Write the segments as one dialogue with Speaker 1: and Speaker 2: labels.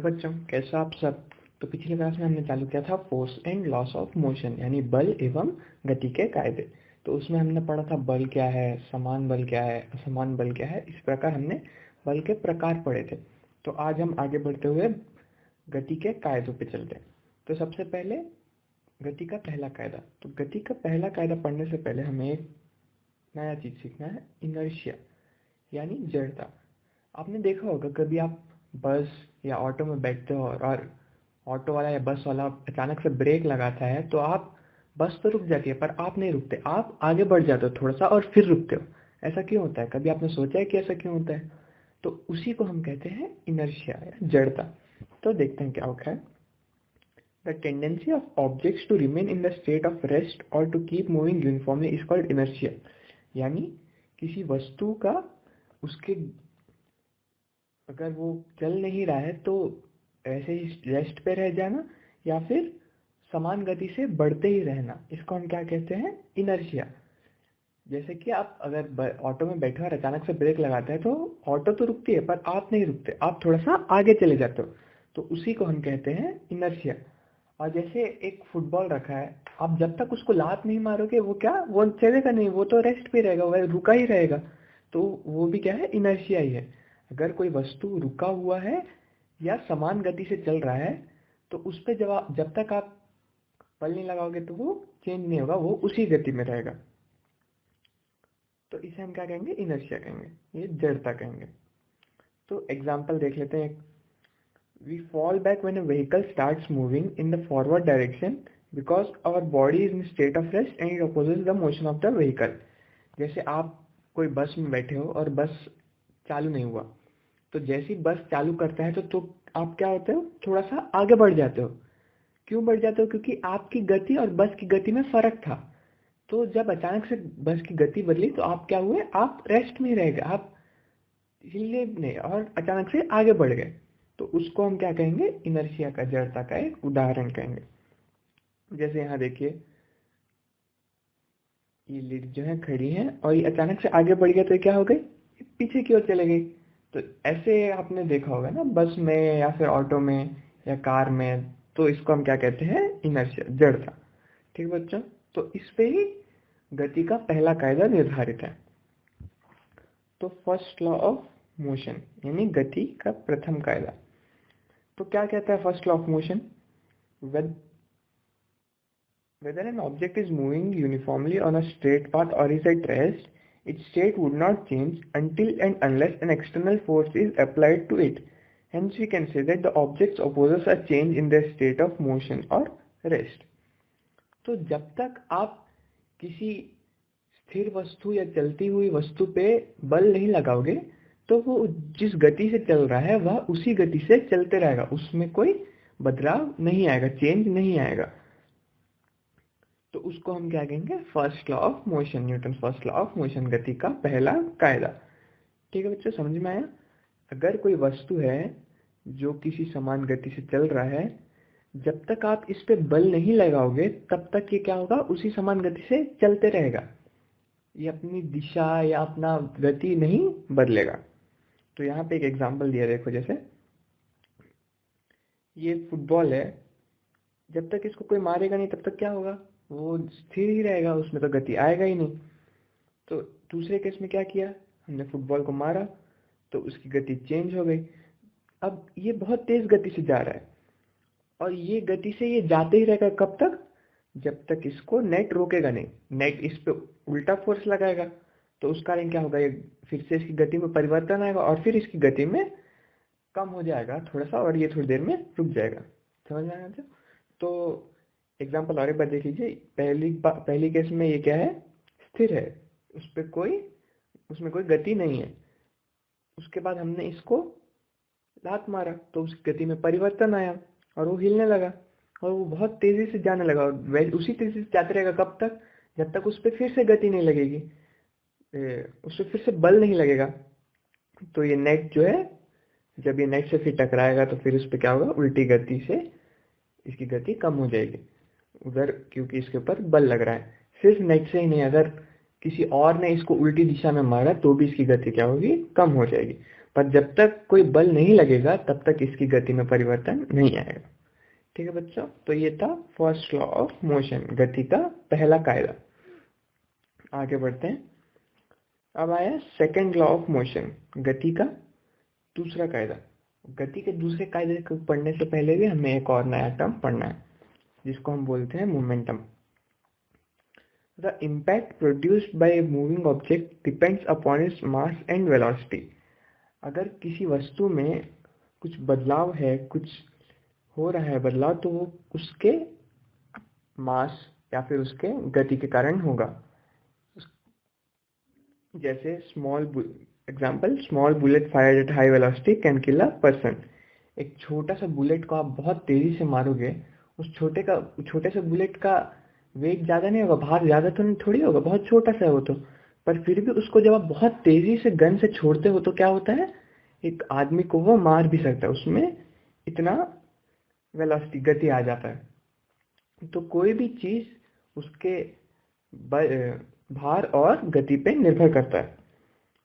Speaker 1: बच्चों, कैसा आप सब। तो पिछली क्लास में हमने चालू किया था force and loss of motion, यानी बल एवं गति के कायदे। तो उसमें हमने पढ़ा था बल क्या है, समान बल क्या है, असमान बल क्या है। इस प्रकार हमने बल के प्रकार पढ़े थे। तो आज हम आगे बढ़ते हुए गति के कायदों पे चलते हैं। तो सबसे पहले गति का पहला कायदा। तो गति का पहला कायदा पढ़ने से पहले हमें एक नया चीज सीखना है, इनर्शिया यानी जड़ता। आपने देखा होगा कभी आप बस या ऑटो में बैठते हो और ऑटो वाला या बस वाला अचानक से ब्रेक लगाता है, तो आप बस तो रुक जाती है पर आप नहीं रुकते, आप आगे बढ़ जाते हो थोड़ा सा और फिर रुकते हो। ऐसा क्यों होता है? कभी आपने सोचा है कि ऐसा क्यों होता है? तो उसी को हम कहते हैं इनर्शिया या जड़ता। तो देखते हैं क्या होता है। The tendency of objects to remain in the state of rest और to keep moving uniformly is called inertia. यानी किसी वस्तु का उसके अगर वो चल नहीं रहा है तो ऐसे ही रेस्ट पे रह जाना या फिर समान गति से बढ़ते ही रहना, इसको हम क्या कहते हैं? इनर्शिया। जैसे कि आप अगर ऑटो में बैठे और अचानक से ब्रेक लगाते हैं तो ऑटो तो रुकती है पर आप नहीं रुकते, आप थोड़ा सा आगे चले जाते हो। तो उसी को हम कहते हैं इनर्शिया। और जैसे एक फुटबॉल रखा है, आप जब तक उसको लात नहीं मारोगे वो चलेगा नहीं, वो तो रेस्ट पे रहेगा, वो रुका ही रहेगा। तो वो भी क्या है? इनर्शिया ही है। अगर कोई वस्तु रुका हुआ है या समान गति से चल रहा है तो उस पे जब तक आप बल नहीं लगाओगे तो वो चेंज नहीं होगा, वो उसी गति में रहेगा। तो इसे हम क्या कहेंगे? इनर्शिया कहेंगे, ये जड़ता कहेंगे। तो एग्जाम्पल देख लेते हैं। We fall back when a vehicle starts moving in the forward direction because our body is in state of rest and it opposes the motion of the vehicle. जैसे आप कोई बस में बैठे हो और बस चालू नहीं हुआ, तो जैसे ही बस चालू करता है तो आप क्या होते हो? थोड़ा सा आगे बढ़ जाते हो। क्यों बढ़ जाते हो? क्योंकि आपकी गति और बस की गति में फर्क था। तो जब अचानक से बस की गति बदली तो आप क्या हुए? आप रेस्ट में रह गए, आप हिले नहीं और अचानक से आगे बढ़ गए। तो उसको हम क्या कहेंगे? इनर्शिया का, जड़ता का एक उदाहरण कहेंगे। जैसे यहाँ देखिए, ये लीड जो है खड़ी है और ये अचानक से आगे बढ़ गया तो ये क्या हो गई? पीछे की ओर चले गई। तो ऐसे आपने देखा होगा ना बस में या फिर ऑटो में या कार में। तो इसको हम क्या कहते हैं? इनर्शिया, जड़ता। ठीक बच्चों, तो इस पे ही गति का पहला कायदा निर्धारित है। तो फर्स्ट लॉ ऑफ मोशन यानी गति का प्रथम कायदा। तो क्या कहता है first law of motion? Whether an object is moving uniformly on a straight path or is at rest, its state would not change until and unless an external force is applied to it. Hence we can say that the objects opposes a change in their state of motion or rest. तो जब तक आप किसी स्थिर वस्तु या चलती हुई वस्तु पे बल नहीं लगाओगे तो वो जिस गति से चल रहा है वह उसी गति से चलते रहेगा, उसमें कोई बदलाव नहीं आएगा, चेंज नहीं आएगा। तो उसको हम क्या कहेंगे? First law of motion, Newton first law of motion, गति का पहला कायदा। ठीक है बच्चों, समझ में आया? अगर कोई वस्तु है जो किसी समान गति से चल रहा है, जब तक आप इस पे बल नहीं लगाओगे तब तक ये क्या होगा? उसी समान गति से चलते रहेगा, ये अपनी दिशा या अपना गति नहीं बदलेगा। तो यहाँ पे एक एग्जांपल दिया, देखो जैसे ये फुटबॉल है, जब तक इसको कोई मारेगा नहीं तब तक क्या होगा? वो स्थिर ही रहेगा, उसमें तो गति आएगा ही नहीं। तो दूसरे केस में क्या किया हमने? फुटबॉल को मारा तो उसकी गति चेंज हो गई। अब ये बहुत तेज गति से जा रहा है और ये गति से ये जाते ही रहेगा, कब तक? जब तक इसको नेट रोकेगा नहीं। नेट इस पे उल्टा फोर्स लगाएगा तो उस कारण क्या होगा? ये फिर से इसकी गति में परिवर्तन आएगा और फिर इसकी गति में कम हो जाएगा थोड़ा सा और ये थोड़ी देर में रुक जाएगा। समझ में आया? तो एग्जाम्पल और एक बार देख लीजिए। पहली केस में ये क्या है? स्थिर है, उसमें कोई गति नहीं है। उसके बाद हमने इसको लात मारा तो उस गति में परिवर्तन आया और वो हिलने लगा और वो बहुत तेजी से जाने लगा और उसी तेजी से जाते रहेगा, कब तक? जब तक उस पर फिर से गति नहीं लगेगी, उस पर फिर से बल नहीं लगेगा। तो ये नेट जो है, जब ये नेट से फिर टकराएगा तो फिर उस पर क्या होगा? उल्टी गति से इसकी गति कम हो जाएगी उधर, क्योंकि इसके ऊपर बल लग रहा है। सिर्फ नेट से ही नहीं, अगर किसी और ने इसको उल्टी दिशा में मारा तो भी इसकी गति क्या होगी? कम हो जाएगी। पर जब तक कोई बल नहीं लगेगा तब तक इसकी गति में परिवर्तन नहीं आएगा। ठीक है बच्चों, तो ये था फर्स्ट लॉ ऑफ मोशन, गति का पहला कायदा। आगे बढ़ते हैं। अब आया सेकंड लॉ ऑफ मोशन, गति का दूसरा कायदा। गति के दूसरे कायदे को पढ़ने से पहले भी हमें एक और नया टर्म पढ़ना है जिसको हम बोलते हैं momentum. The impact produced by a moving object depends upon its mass and velocity. अगर किसी वस्तु में कुछ बदलाव है, कुछ हो रहा है बदलाव, तो वो उसके मास या फिर उसके गति के कारण होगा। जैसे small bullet fired at high velocity can kill a person. एक छोटा सा बुलेट को आप बहुत तेजी से मारोगे, उस छोटे से बुलेट का वेग ज्यादा नहीं होगा, भार ज्यादा तो नहीं थोड़ी होगा, बहुत छोटा सा है वो तो, पर फिर भी उसको जब आप बहुत तेजी से गन से छोड़ते हो तो क्या होता है, एक आदमी को वो मार भी सकता है, उसमें इतना वेलोसिटी गति आ जाता है। तो कोई भी चीज उसके भार और गति पे निर्भर करता है।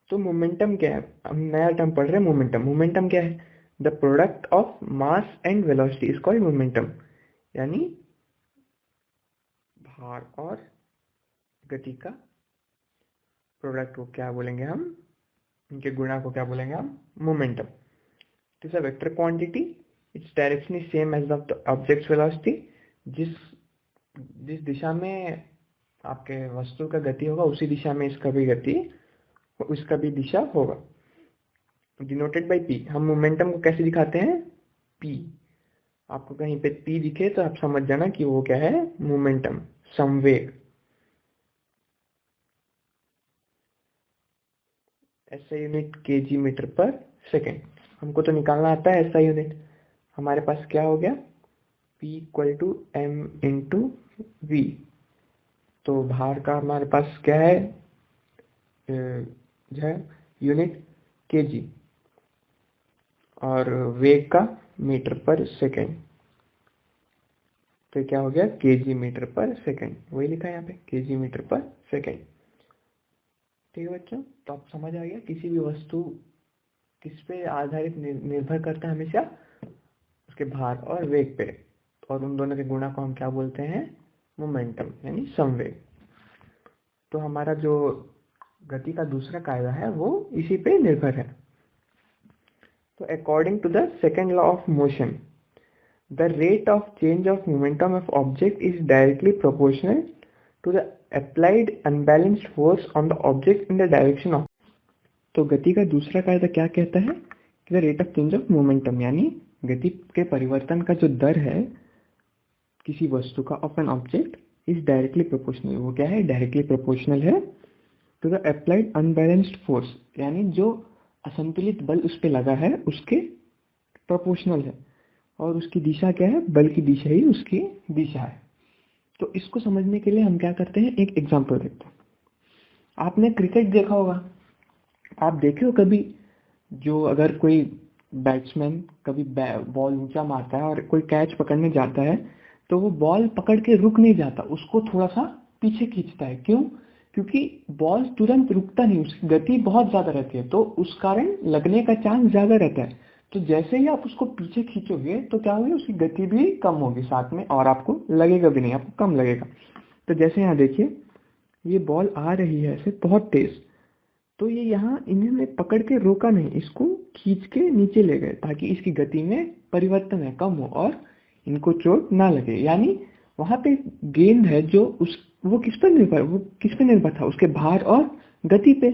Speaker 1: तो मोमेंटम क्या है, हम नया टर्म पढ़ रहे हैं मोमेंटम। मोमेंटम क्या है, the product of mass and velocity is called momentum. यानी भार और गति का प्रोडक्ट को क्या बोलेंगे हम, इनके गुणा को क्या बोलेंगे हम, momentum. It is a vector quantity, its direction is same as the object's velocity. जिस दिशा में आपके वस्तु का गति होगा उसी दिशा में उसका भी दिशा होगा। Denoted by P. हम मोमेंटम को कैसे दिखाते हैं, पी। आपको कहीं पे पी दिखे तो आप समझ जाना कि वो क्या है, मोमेंटम, संवेग। एसआई यूनिट केजी मीटर पर सेकेंड। हमको तो निकालना आता है एसआई यूनिट। हमारे पास क्या हो गया, P equal to M into V. तो भार का हमारे पास क्या है, जो है यूनिट केजी, और वेग का मीटर पर सेकेंड। तो क्या हो गया, केजी मीटर पर सेकेंड, वही लिखा है यहाँ पे, केजी मीटर पर सेकेंड। ठीक है बच्चों, तो आप समझ आ गया किसी भी वस्तु किस पे आधारित निर्भर करता है, हमेशा उसके भार और वेग पे, और उन दोनों के गुणा को हम क्या बोलते हैं, मोमेंटम, यानी संवेग। तो हमारा जो गति का दूसरा कायदा है वो इसी पे निर्भर है। तो according to the second law of motion, the rate of change of momentum of object is directly proportional to the applied unbalanced force on the object in the direction of। तो गति का दूसरा कायदा क्या कहता है कि the rate of change of momentum, यानी गति के परिवर्तन का जो दर है किसी वस्तु का of an object is directly proportional। वो क्या है, डायरेक्टली प्रोपोर्शनल है to the applied unbalanced force, यानी जो असंतुलित बल उस पे लगा है उसके प्रोपोर्शनल है, और उसकी दिशा क्या है, बल की दिशा ही उसकी दिशा है। तो इसको समझने के लिए हम क्या करते हैं, एक एग्जांपल देखते हैं। आपने क्रिकेट देखा होगा, आप देखे हो कभी, जो अगर कोई बैट्समैन कभी बॉल ऊंचा मारता है और कोई कैच पकड़ने जाता है तो वो बॉल पकड़ के रुक नहीं जाता, उसको थोड़ा सा पीछे खींचता है। क्यों, क्योंकि बॉल तुरंत रुकता नहीं, उसकी गति बहुत ज्यादा रहती है, तो उस कारण लगने का चांस ज्यादा रहता है। तो जैसे ही आप उसको पीछे खींचोगे तो क्या होगी, उसकी गति भी कम होगी साथ में, और आपको लगेगा भी नहीं, आपको कम लगेगा। तो जैसे यहाँ देखिए, ये बॉल आ रही है ऐसे बहुत तेज, तो ये यहाँ इन्होंने पकड़ के रोका नहीं, इसको खींच के नीचे ले गए ताकि इसकी गति में परिवर्तन है कम हो और इनको चोट ना लगे। यानी वहां पे गेंद है जो वो किस पर निर्भर था, उसके भार और गति पे।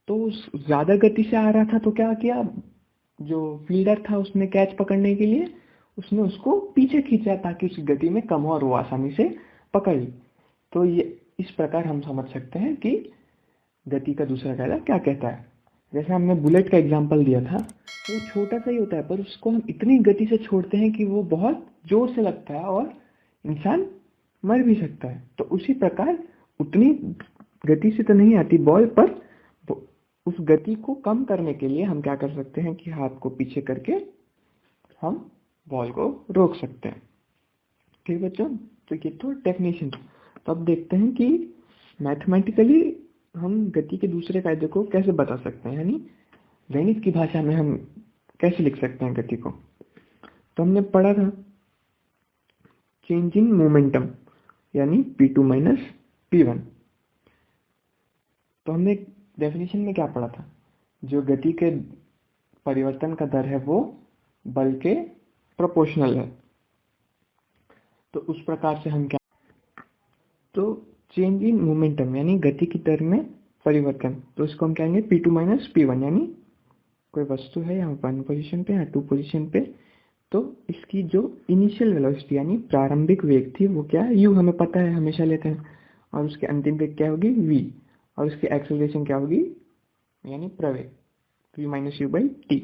Speaker 1: तो ज्यादा गति से आ रहा था तो क्या किया, जो फील्डर था उसने कैच पकड़ने के लिए उसने उसको पीछे खींचा ताकि उसकी गति में कम हो और वो आसानी से पकड़ ली। तो ये इस प्रकार हम समझ सकते हैं कि गति का दूसरा कायदा क्या कहता है। जैसे हमने बुलेट का एग्जांपल दिया था, वो छोटा सा ही होता है पर उसको हम इतनी गति से छोड़ते हैं कि वो बहुत जोर से लगता है और इंसान मर भी सकता है। तो उसी प्रकार उतनी गति से तो नहीं आती बॉल, पर उस गति को कम करने के लिए हम क्या कर सकते हैं कि हाथ को पीछे करके हम बॉल को रोक सकते हैं। ठीक बच्चों, तो ये तो डेफिनेशन। तो अब देखते हैं कि मैथमेटिकली हम गति के दूसरे कायदे को कैसे बता सकते हैं। यानी गणित की भाषा में हम कैसे लिख सकते हैं गति को? तो हमने पढ़ा था चेंज इन मोमेंटम यानी P2 माइनस P1। तो हमने डेफिनेशन में क्या पढ़ा था? जो गति के परिवर्तन का दर है वो बल के प्रोपोर्शनल है। तो उस प्रकार से हम क्या, तो चेंज इन मोमेंटम यानी गति की दर में परिवर्तन, तो इसको हम कहेंगे P2 माइनस P1। यानी कोई वस्तु है यहाँ 1 पोजीशन पे या 2 पोजीशन पे, तो इसकी जो इनिशियल वेलोसिटी यानी प्रारंभिक वेग थी वो क्या है, u हमें पता है, हमेशा लेते हैं, और उसकी अंतिम वेग क्या होगी v, और उसकी एक्सेलरेशन क्या होगी यानी प्रवेग v minus U by T.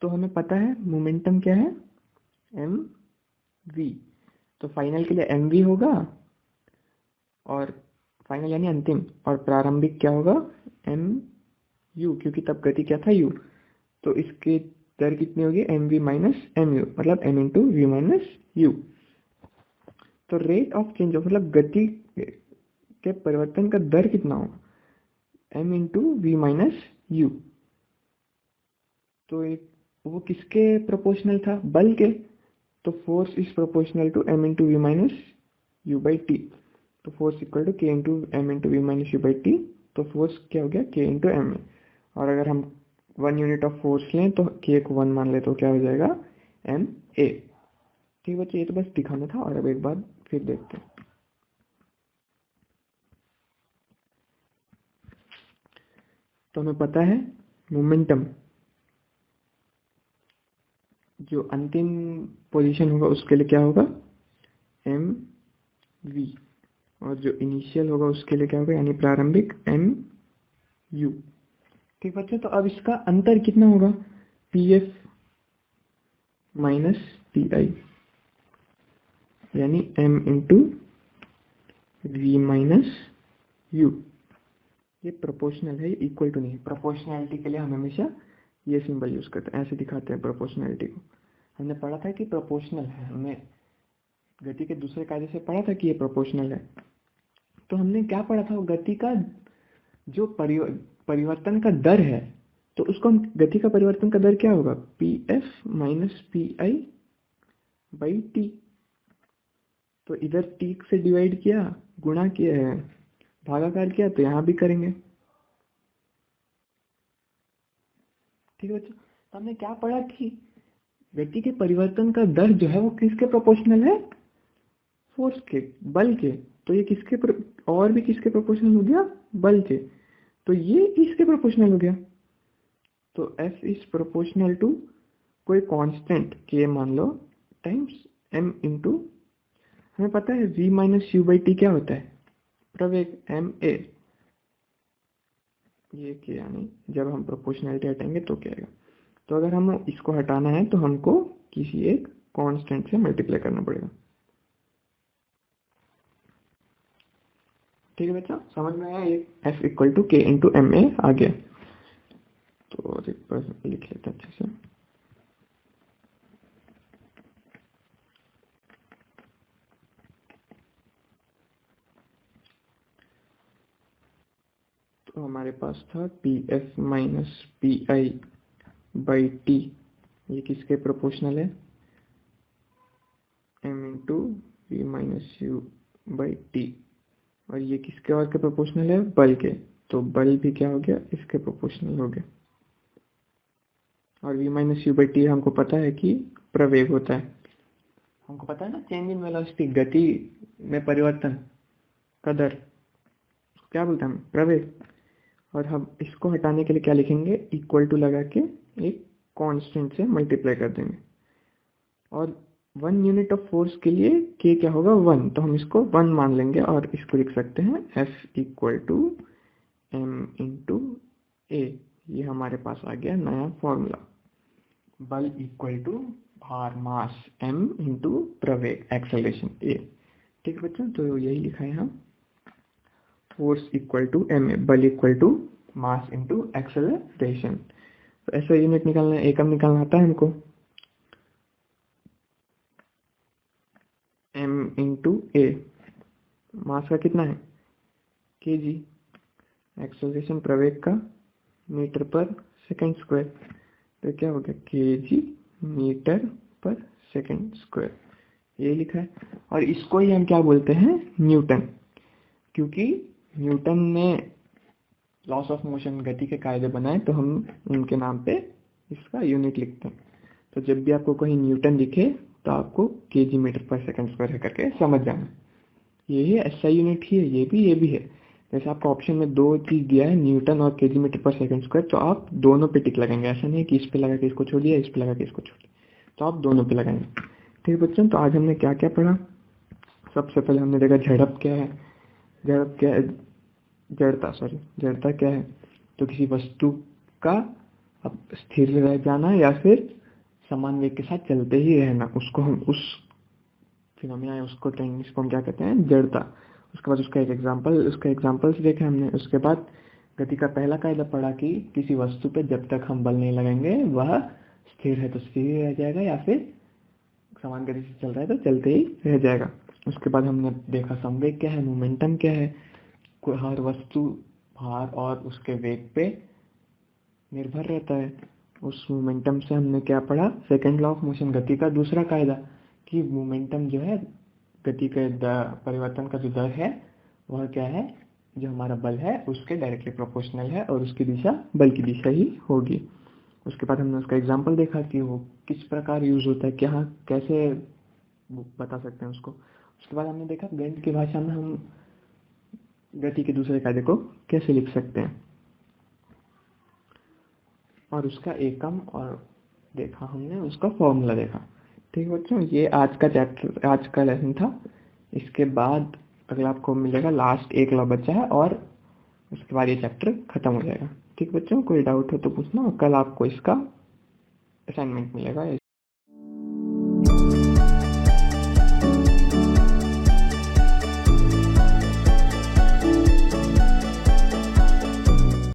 Speaker 1: तो हमें पता है मोमेंटम क्या है mv, तो फाइनल के लिए mv होगा, और फाइनल यानी अंतिम, और प्रारंभिक क्या होगा mu, क्योंकि तब गति क्या था u। तो इसके दर कितनी होगी mv माइनस mu, मतलब m into we minus you. तो रेट ऑफ चेंज मतलब गति के परिवर्तन का दर कितना होगा m into we minus you. तो वो किसके प्रोपोर्शनल था? बल के। तो force is proportional to m into we minus U by T. तो force equal to k into m into we minus U by T. तो फोर्स क्या हो गया k इंटू एम। और अगर हम 1 यूनिट ऑफ फोर्स लें तो k को 1 मान ले तो क्या हो जाएगा एम ए। ठीक बच्चे, ये तो बस दिखाना था, और अब एक बार फिर देखते हैं। तो हमें पता है मोमेंटम जो अंतिम पोजीशन होगा उसके लिए क्या होगा एम वी, और जो इनिशियल होगा उसके लिए क्या होगा यानी प्रारंभिक एम यू। ठीक बच्चे, तो अब इसका अंतर कितना होगा P F minus P I, यानी m into we minus U. ये प्रोपोर्शनल है, ये इक्वल टू नहीं है। प्रोपोर्शनैलिटी के लिए हम हमेशा ये सिंबल यूज करते हैं, ऐसे दिखाते हैं प्रोपोर्शनैलिटी को। हमने पढ़ा था कि प्रोपोर्शनल है, हमने गति के दूसरे कायदे से पढ़ा था कि ये प्रोपोर्शनल है। तो हमने क्या पढ़ा था, गति का जो परिवर्तन का दर है, तो उसको हम गति का परिवर्तन का दर क्या होगा P F minus P I by T. तो इधर टी से डिवाइड किया, गुणा किया है, भागाकार किया, तो यहाँ भी करेंगे। ठीक है बच्चों, तो हमने क्या पढ़ा कि गति के परिवर्तन का दर जो है वो किसके प्रोपोर्शनल है, फोर्स के, बल के। तो ये किसके और भी किसके प्रोपोर्शनल हो गया, बल के। तो ये इसके प्रोपोर्शनल हो गया। तो F इज प्रोपोर्शनल टू कोई कांस्टेंट k मान लो टाइम्स m इंटू, हमें पता है v minus U by T क्या होता है, प्रवेग m a। ये k यानी जब हम प्रोपोर्शनलिटी हटाएंगे तो क्या आएगा। तो अगर हम इसको हटाना है तो हमको किसी एक कांस्टेंट से मल्टीप्लाई करना पड़ेगा। ठीक है बच्चा, समझ में आया? ये F इक्वल टू के इंटू एम ए आ गया। तो एक बार लिख लेते हैं अच्छे से। तो हमारे पास था P F minus P I by T, ये किसके प्रोपोर्शनल है M into we minus U by T, और ये किसके और के प्रोपोर्शनल है, बल के। तो बल भी क्या हो गया, इसके प्रोपोर्शनल हो गया। और v minus U by T हमको पता है कि प्रवेग होता है, हमको पता है ना, चेंज इन वेलोसिटी, गति में परिवर्तन का दर क्या बोलते हैं हम, प्रवेग। और हम इसको हटाने के लिए क्या लिखेंगे, इक्वल टू लगा के एक कांस्टेंट से मल्टीप्लाई कर देंगे। और 1 यूनिट ऑफ फोर्स के लिए k क्या होगा 1, तो हम इसको 1 मान लेंगे, और इसको लिख सकते हैं F equal to m into A. ये हमारे पास आ गया नया फॉर्मूला, बल इक्वल टू भार मास m इंटू प्रवेग एक्सेलरेशन a। ठीक है बच्चों, तो यही लिखा है हम, फोर्स इक्वल टू m, बल equal to mass into acceleration. तो ऐसा यूनिट निकालना है, एकम निकालना आता है हमको, m इंटू ए, मास का कितना है kg, एक्सेलरेशन प्रवेग का मीटर पर सेकंड स्क्वायर। तो क्या हो गया, केजी मीटर पर सेकंड स्क्वायर, ये लिखा है। और इसको ही हम क्या बोलते हैं, न्यूटन, क्योंकि न्यूटन ने लॉस ऑफ मोशन, गति के कायदे बनाए, तो हम उनके नाम पे इसका यूनिट लिखते हैं। तो जब भी आपको कहीं न्यूटन दिखे तो आपको केजी मीटर पर सेकंड स्क्वायर है करके समझ जाना, ये ऐसा यूनिट ही है, ये भी है। जैसे आपको ऑप्शन में दो चीज दिया है, न्यूटन और केजी मीटर पर सेकंड स्क्वायर, तो आप दोनों पे टिक लगाएंगे, ऐसा नहीं है कि इस पे लगा के इसको छोड़ दिया, इस पे लगा के इसको छोड़ दिया, तो आप दोनों पे लगाएंगे। ठीक है बच्चों, तो आज हमने क्या क्या पढ़ा। सबसे पहले हमने देखा झड़प क्या है, झड़प क्या है, जड़ता क्या है, तो किसी वस्तु का अब स्थिर रह जाना या फिर समान वेग के साथ चलते ही रहना, उसको हम उस फिनोमेना है, उसको इसको हम क्या कहते हैं, जड़ता। उसके बाद उसका एग्जाम्पल्स देखे हमने। उसके बाद गति का पहला कायदा पढ़ा कि किसी वस्तु पे जब तक हम बल नहीं लगाएंगे वह स्थिर है तो स्थिर ही रह जाएगा, या फिर समान गति से चल रहा है तो चलते ही रह जाएगा। उसके बाद हमने देखा संवेग क्या है, मोमेंटम क्या है, हर वस्तु भार और उसके वेग पे निर्भर रहता है। उस मोमेंटम से हमने क्या पढ़ा, सेकंड लॉ ऑफ मोशन, गति का दूसरा कायदा, कि मोमेंटम जो है, गति के परिवर्तन का जो दर है वह क्या है, जो हमारा बल है उसके डायरेक्टली प्रोपोर्शनल है, और उसकी दिशा बल की दिशा ही होगी। उसके बाद हमने उसका एग्जाम्पल देखा कि वो किस प्रकार यूज होता है, क्या कैसे बता सकते हैं उसको। उसके बाद हमने देखा गणित की भाषा में हम गति के दूसरे कायदे को कैसे लिख सकते हैं, और उसका एकम, और देखा हमने उसका फॉर्मूला देखा। ठीक है बच्चों, ये आज का चैप्टर, आज का लेसन था। इसके बाद अगला आपको मिलेगा, लास्ट एक लॉ बचा है, और उसके बाद ये चैप्टर खत्म हो जाएगा। ठीक बच्चों, कोई डाउट हो तो पूछना, और कल आपको इसका असाइनमेंट मिलेगा।